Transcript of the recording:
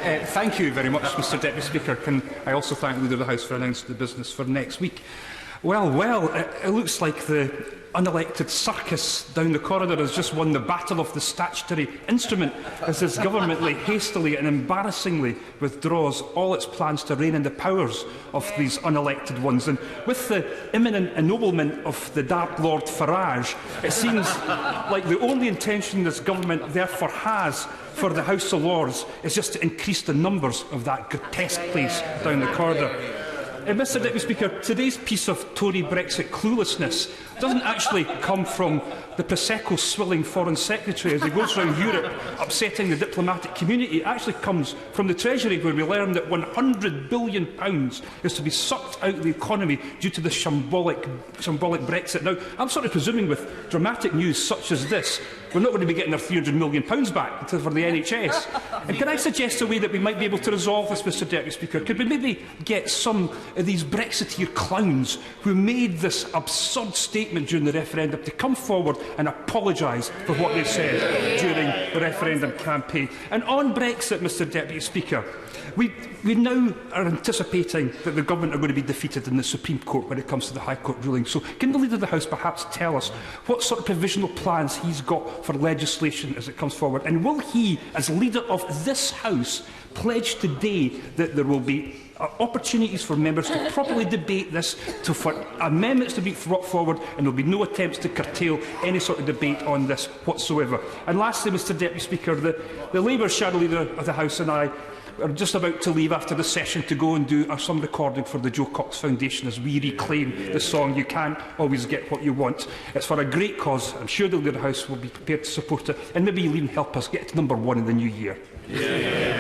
Thank you very much, Mr Deputy Speaker. Can I also thank the Leader of the House for announcing the business for next week? Well, it looks like the unelected circus down the corridor has just won the battle of the statutory instrument as this government hastily and embarrassingly withdraws all its plans to rein in the powers of these unelected ones. And with the imminent ennoblement of the Dark Lord Farage, it seems like the only intention this government therefore has for the House of Lords is just to increase the numbers of that grotesque place down the corridor. Mr Deputy Speaker, today's piece of Tory Brexit cluelessness doesn't actually come from the Prosecco-swilling Foreign Secretary as he goes around Europe upsetting the diplomatic community. It actually comes from the Treasury, where we learn that £100 billion is to be sucked out of the economy due to the shambolic Brexit. Now, I'm sort of presuming with dramatic news such as this, we're not going to be getting our £300 million back for the NHS. And can I suggest a way that we might be able to resolve this, Mr Deputy Speaker? Could we maybe get some of these Brexiteer clowns who made this absurd statement during the referendum to come forward and apologise for what they said during the referendum campaign? And on Brexit, Mr Deputy Speaker, we now are anticipating that the government are going to be defeated in the Supreme Court when it comes to the High Court ruling. So can the Leader of the House perhaps tell us what sort of provisional plans he's got for legislation as it comes forward? And will he, as Leader of this House, pledge today that there will be opportunities for members to properly debate this, for amendments to be brought forward, and there will be no attempts to curtail any sort of debate on this whatsoever? And lastly, Mr Deputy Speaker, the Labour Shadow Leader of the House and I are just about to leave after the session to go and do some recording for the Joe Cox Foundation as we reclaim the song "You Can't Always Get What You Want." It's for a great cause. I'm sure the Leader of the House will be prepared to support it, and maybe you'll even help us get to #1 in the new year. Yeah.